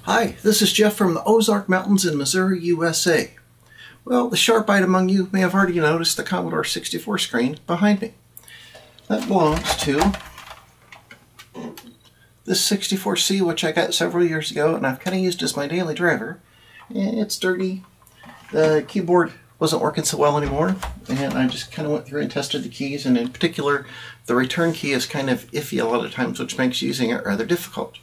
Hi, this is Jeff from the Ozark Mountains in Missouri, USA. Well, the sharp-eyed among you may have already noticed the Commodore 64 screen behind me. That belongs to this 64C, which I got several years ago, and I've kind of used as my daily driver. It's dirty. The keyboard wasn't working so well anymore, and I just kind of went through and tested the keys, and in particular, the return key is kind of iffy a lot of times, which makes using it rather difficult.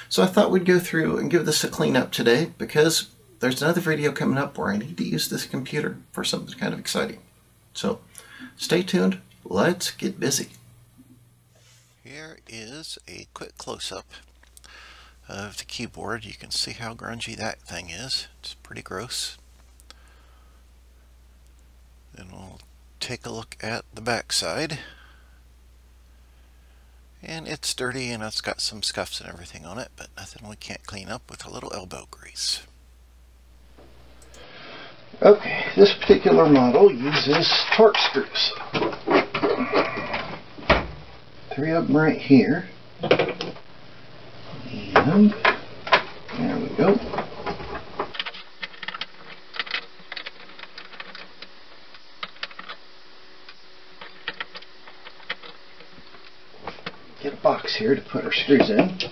So I thought we'd go through and give this a clean up today because there's another video coming up where I need to use this computer for something kind of exciting. So stay tuned, let's get busy. Here is a quick close-up of the keyboard. You can see how grungy that thing is. It's pretty gross. Then we'll take a look at the back side. And it's dirty and it's got some scuffs and everything on it, but nothing we can't clean up with a little elbow grease. Okay, this particular model uses torque screws. 3 of them right here. And there we go. Get a box here to put our screws in. And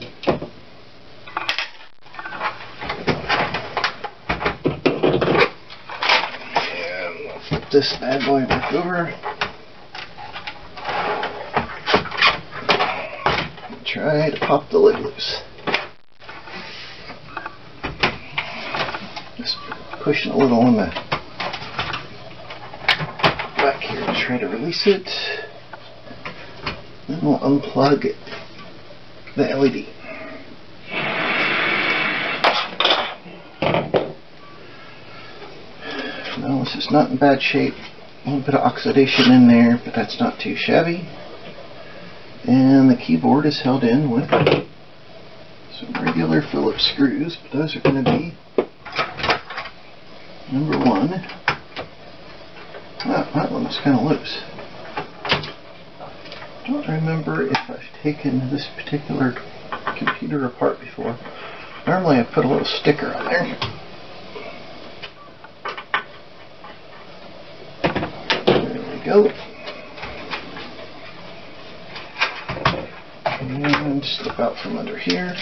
we'll flip this bad boy back over. And try to pop the lid loose. Just pushing a little on the back here to try to release it. Then we'll unplug the LED. Now this is not in bad shape. A little bit of oxidation in there, but that's not too shabby. And the keyboard is held in with some regular Phillips screws, but those are going to be number 1. Ah, that one was kind of loose. I don't remember if I've taken this particular computer apart before. Normally I put a little sticker on there. There we go. And slip out from under here.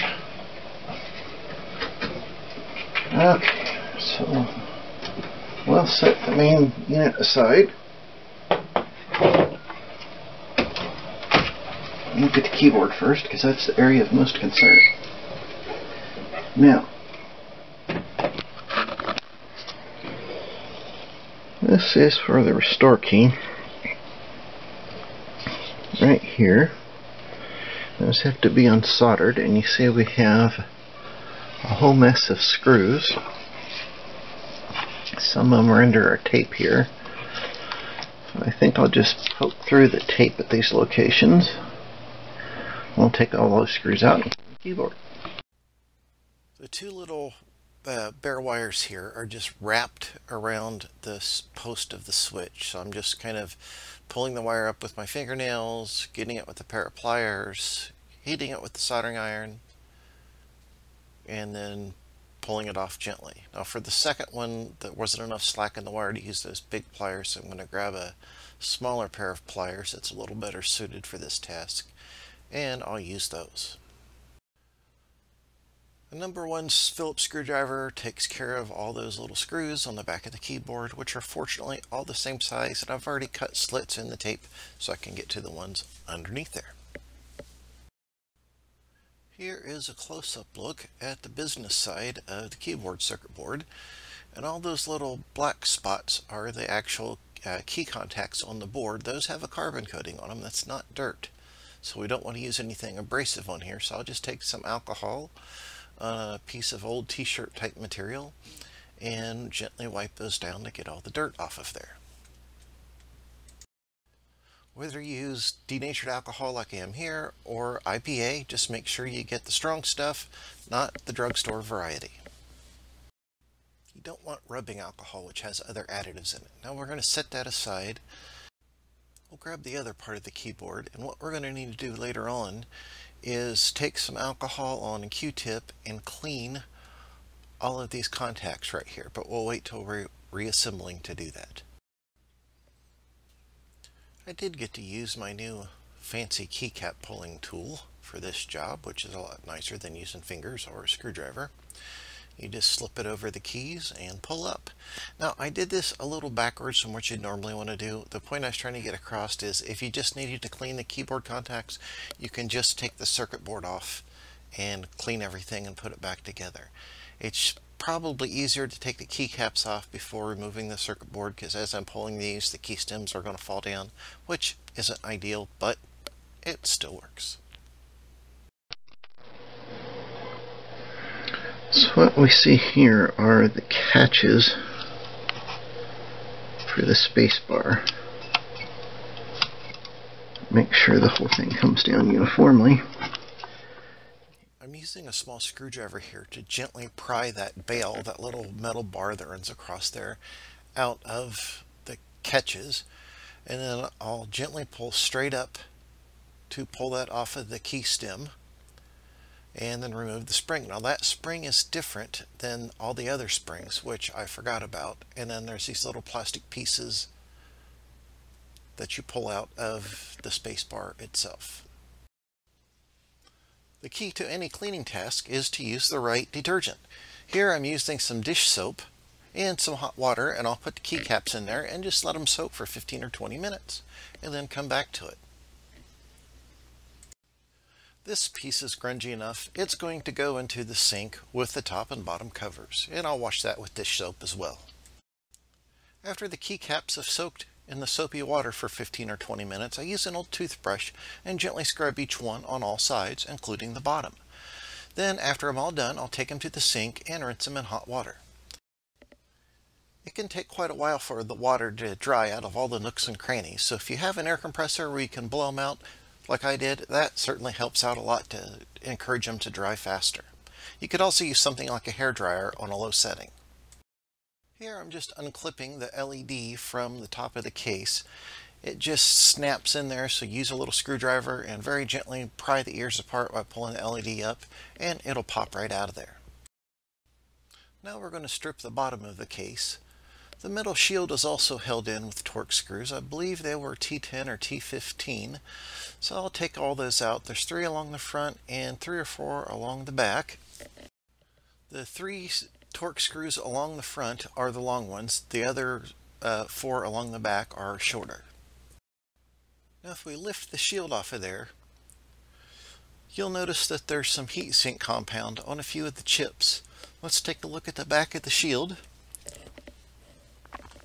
Okay, so we'll set the main unit aside. Look at the keyboard first, because that's the area of most concern. Now, this is for the restore key. Right here. Those have to be unsoldered, and you see we have a whole mess of screws. Some of them are under our tape here. So I think I'll just poke through the tape at these locations. We'll take all those screws out and put the keyboard. The 2 little bare wires here are just wrapped around this post of the switch. So I'm just kind of pulling the wire up with my fingernails, getting it with a pair of pliers, heating it with the soldering iron, and then pulling it off gently. Now for the second one, there wasn't enough slack in the wire to use those big pliers, so I'm going to grab a smaller pair of pliers that's a little better suited for this task. And I'll use those. The number 1 Phillips screwdriver takes care of all those little screws on the back of the keyboard, which are fortunately all the same size, and I've already cut slits in the tape so I can get to the ones underneath there. Here is a close-up look at the business side of the keyboard circuit board, and all those little black spots are the actual key contacts on the board. Those have a carbon coating on them. That's not dirt. So we don't want to use anything abrasive on here, so I'll just take some alcohol on a piece of old t-shirt type material and gently wipe those down to get all the dirt off of there. Whether you use denatured alcohol like I am here or IPA, just make sure you get the strong stuff, not the drugstore variety. You don't want rubbing alcohol, which has other additives in it. Now we're going to set that aside. We'll grab the other part of the keyboard, and what we're going to need to do later on is take some alcohol on a Q-tip and clean all of these contacts right here, but we'll wait till we're reassembling to do that. I did get to use my new fancy keycap pulling tool for this job, which is a lot nicer than using fingers or a screwdriver. You just slip it over the keys and pull up. Now, I did this a little backwards from what you'd normally want to do. The point I was trying to get across is if you just needed to clean the keyboard contacts, you can just take the circuit board off and clean everything and put it back together. It's probably easier to take the keycaps off before removing the circuit board, because as I'm pulling these, the key stems are going to fall down, which isn't ideal, but it still works. So what we see here are the catches for the space bar. Make sure the whole thing comes down uniformly. I'm using a small screwdriver here to gently pry that bail, that little metal bar that runs across there, out of the catches, and then I'll gently pull straight up to pull that off of the key stem, and then remove the spring. Now that spring is different than all the other springs, which I forgot about, and then there's these little plastic pieces that you pull out of the space bar itself. The key to any cleaning task is to use the right detergent. Here I'm using some dish soap and some hot water, and I'll put the keycaps in there and just let them soak for 15 or 20 minutes and then come back to it. This piece is grungy enough, it's going to go into the sink with the top and bottom covers, and I'll wash that with dish soap as well. After the keycaps have soaked in the soapy water for 15 or 20 minutes, I use an old toothbrush and gently scrub each one on all sides, including the bottom. Then after I'm all done, I'll take them to the sink and rinse them in hot water. It can take quite a while for the water to dry out of all the nooks and crannies, so if you have an air compressor where you can blow them out like I did, that certainly helps out a lot to encourage them to dry faster. You could also use something like a hairdryer on a low setting. Here I'm just unclipping the LED from the top of the case. It just snaps in there, so use a little screwdriver and very gently pry the ears apart by pulling the LED up, and it'll pop right out of there. Now we're going to strip the bottom of the case. The metal shield is also held in with Torx screws. I believe they were T10 or T15. So I'll take all those out. There's 3 along the front and 3 or 4 along the back. The 3 Torx screws along the front are the long ones. The other 4 along the back are shorter. Now if we lift the shield off of there, you'll notice that there's some heatsink compound on a few of the chips. Let's take a look at the back of the shield.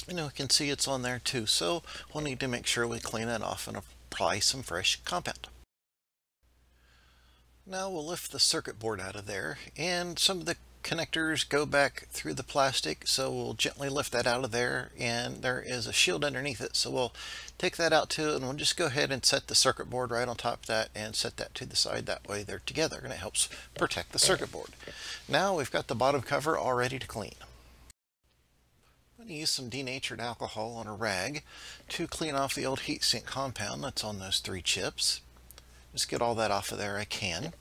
And we can see it's on there too, so we'll need to make sure we clean it off and apply some fresh compound. Now we'll lift the circuit board out of there, and some of the connectors go back through the plastic, so we'll gently lift that out of there, and there is a shield underneath it, so we'll take that out too, and we'll just go ahead and set the circuit board right on top of that and set that to the side. That way they're together and it helps protect the circuit board. Now we've got the bottom cover all ready to clean. I'm going to use some denatured alcohol on a rag to clean off the old heatsink compound that's on those 3 chips. Just get all that off of there I can.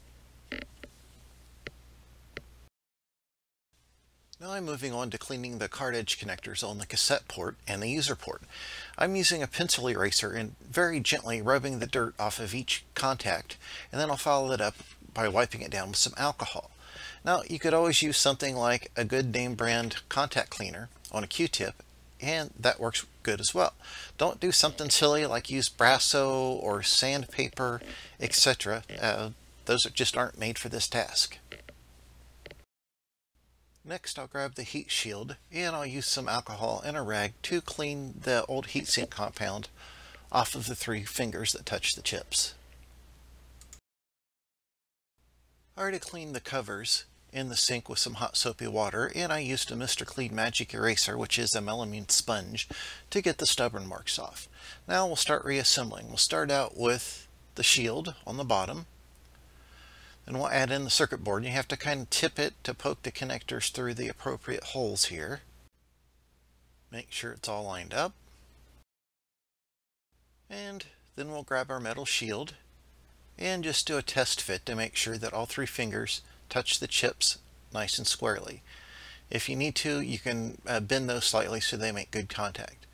Now I'm moving on to cleaning the card edge connectors on the cassette port and the user port. I'm using a pencil eraser and very gently rubbing the dirt off of each contact, and then I'll follow it up by wiping it down with some alcohol. Now you could always use something like a good name brand contact cleaner on a Q-tip, and that works good as well. Don't do something silly like use Brasso or sandpaper, etc. Those just aren't made for this task. Next I'll grab the heat shield and I'll use some alcohol and a rag to clean the old heatsink compound off of the 3 fingers that touch the chips. I already cleaned the covers in the sink with some hot soapy water, and I used a Mr. Clean Magic Eraser, which is a melamine sponge, to get the stubborn marks off. Now we'll start reassembling. We'll start out with the shield on the bottom. And we'll add in the circuit board. You have to kind of tip it to poke the connectors through the appropriate holes here. Make sure it's all lined up. And then we'll grab our metal shield and just do a test fit to make sure that all 3 fingers touch the chips nice and squarely. If you need to, you can bend those slightly so they make good contact.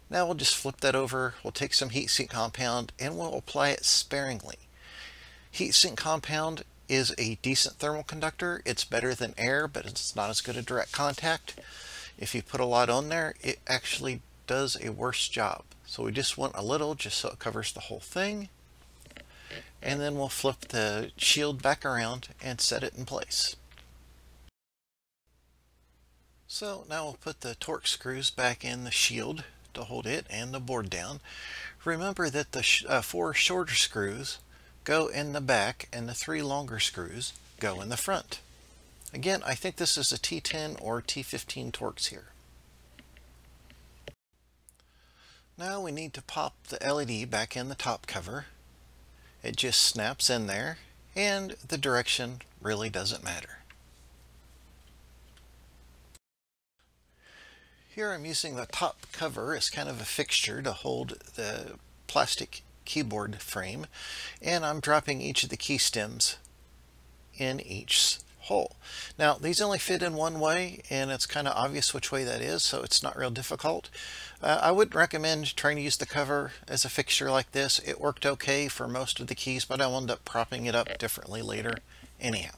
Now we'll just flip that over. We'll take some heatsink compound and we'll apply it sparingly. Heatsink compound is a decent thermal conductor. It's better than air, but it's not as good a direct contact. If you put a lot on there, it actually does a worse job. So we just want a little just so it covers the whole thing. And then we'll flip the shield back around and set it in place. So now we'll put the Torx screws back in the shield to hold it and the board down. Remember that the 4 shorter screws go in the back and the 3 longer screws go in the front. Again, I think this is a T10 or T15 Torx here. Now we need to pop the LED back in the top cover. It just snaps in there and the direction really doesn't matter. Here I'm using the top cover as kind of a fixture to hold the plastic keyboard frame, and I'm dropping each of the key stems in each hole. Now these only fit in one way, and it's kind of obvious which way that is, so it's not real difficult. I wouldn't recommend trying to use the cover as a fixture like this. It worked okay for most of the keys, but I wound up propping it up differently later anyhow.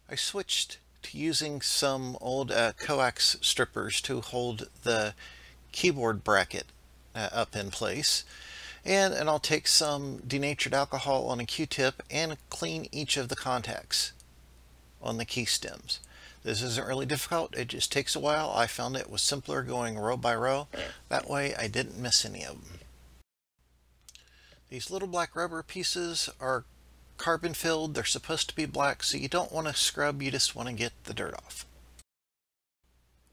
I switched to using some old coax strippers to hold the keyboard bracket up in place. And I'll take some denatured alcohol on a Q-tip and clean each of the contacts on the key stems. This isn't really difficult. It just takes a while. I found it was simpler going row by row. That way I didn't miss any of them. These little black rubber pieces are carbon filled. They're supposed to be black, so you don't want to scrub, you just want to get the dirt off.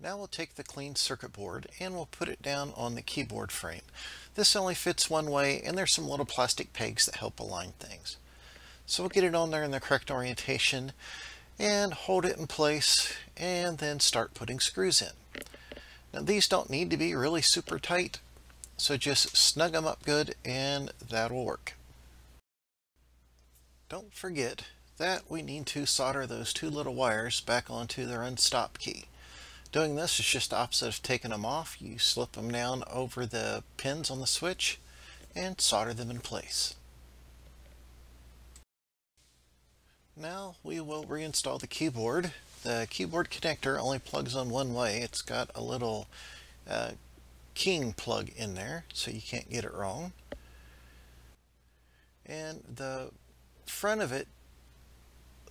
Now we'll take the clean circuit board and we'll put it down on the keyboard frame. This only fits one way, and there's some little plastic pegs that help align things. So we'll get it on there in the correct orientation and hold it in place and then start putting screws in. Now these don't need to be really super tight, so just snug them up good and that'll work. Don't forget that we need to solder those 2 little wires back onto their unstop key. Doing this is just the opposite of taking them off. You slip them down over the pins on the switch and solder them in place. Now we will reinstall the keyboard. The keyboard connector only plugs on one way. It's got a little keying plug in there, so you can't get it wrong. And the front of it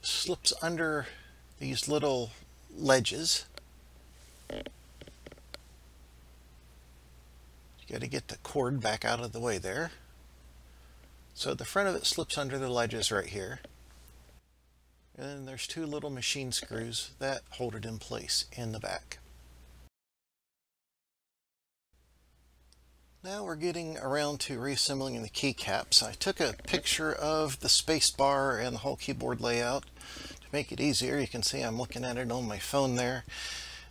slips under these little ledges. You got to get the cord back out of the way there. So the front of it slips under the ledges right here. And then there's 2 little machine screws that hold it in place in the back. Now we're getting around to reassembling the keycaps. I took a picture of the space bar and the whole keyboard layout to make it easier. You can see I'm looking at it on my phone there.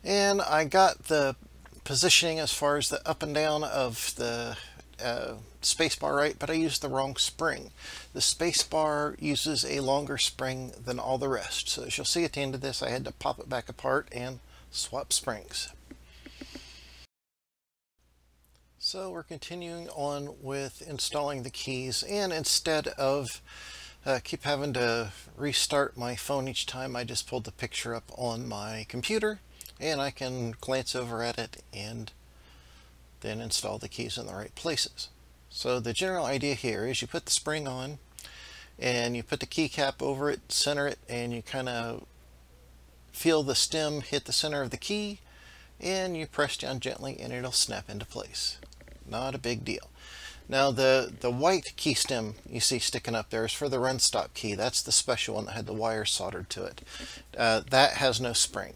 And I got the positioning as far as the up and down of the space bar right, but I used the wrong spring. The space bar uses a longer spring than all the rest. So as you'll see at the end of this, I had to pop it back apart and swap springs. So we're continuing on with installing the keys, and instead of keep having to restart my phone each time, I just pulled the picture up on my computer and I can glance over at it and then install the keys in the right places. So the general idea here is you put the spring on and you put the keycap over it, center it, and you kind of feel the stem hit the center of the key and you press down gently and it'll snap into place. Not a big deal. Now the white key stem you see sticking up there is for the run stop key. That's the special one that had the wire soldered to it. That has no spring.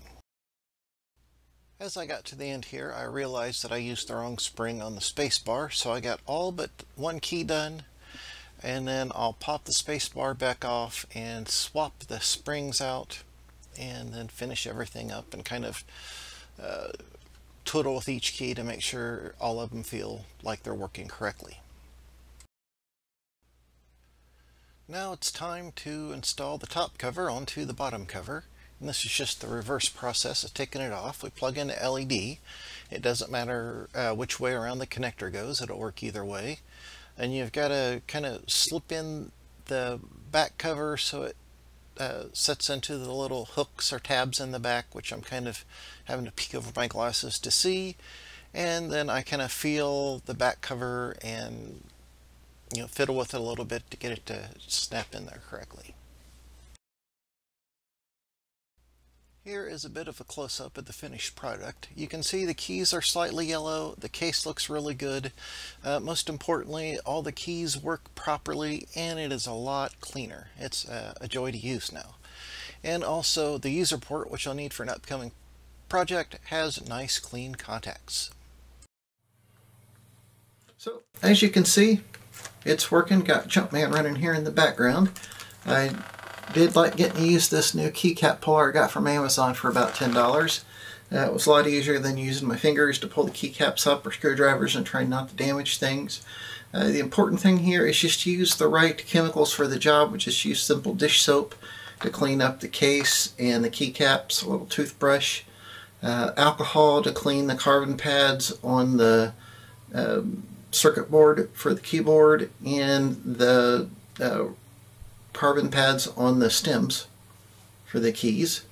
As I got to the end here, I realized that I used the wrong spring on the space bar, so I got all but one key done. and then I'll pop the space bar back off and swap the springs out, and then finish everything up and kind of twiddle with each key to make sure all of them feel like they're working correctly. Now it's time to install the top cover onto the bottom cover. And this is just the reverse process of taking it off. We plug in the LED. It doesn't matter which way around the connector goes, it'll work either way. And you've got to kind of slip in the back cover so it sets into the little hooks or tabs in the back, which I'm kind of having to peek over my glasses to see. And then I kind of feel the back cover and fiddle with it a little bit to get it to snap in there correctly. Here is a bit of a close-up of the finished product. You can see the keys are slightly yellow, the case looks really good. Most importantly, all the keys work properly and it is a lot cleaner. It's a joy to use now. And also the user port, which I'll need for an upcoming project, has nice clean contacts. So as you can see, it's working. Got Jumpman running here in the background. I did like getting to use this new keycap puller I got from Amazon for about $10. It was a lot easier than using my fingers to pull the keycaps up or screwdrivers and trying not to damage things. The important thing here is just use the right chemicals for the job. We just use simple dish soap to clean up the case and the keycaps, a little toothbrush, alcohol to clean the carbon pads on the circuit board for the keyboard, and the carbon pads on the stems for the keys,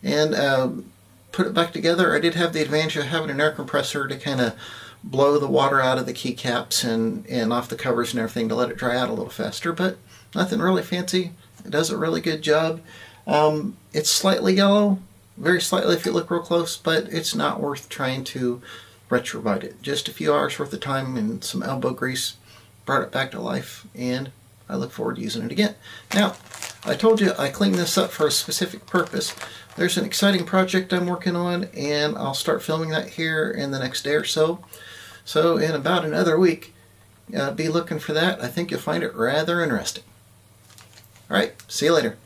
and put it back together. I did have the advantage of having an air compressor to kind of blow the water out of the keycaps and off the covers and everything to let it dry out a little faster, but nothing really fancy. It does a really good job. It's slightly yellow, very slightly if you look real close, but it's not worth trying to retrobite it. Just a few hours worth of time and some elbow grease brought it back to life, and I look forward to using it again. Now, I told you I cleaned this up for a specific purpose. There's an exciting project I'm working on, and I'll start filming that here in the next day or so. So in about another week, be looking for that. I think you'll find it rather interesting. Alright, see you later.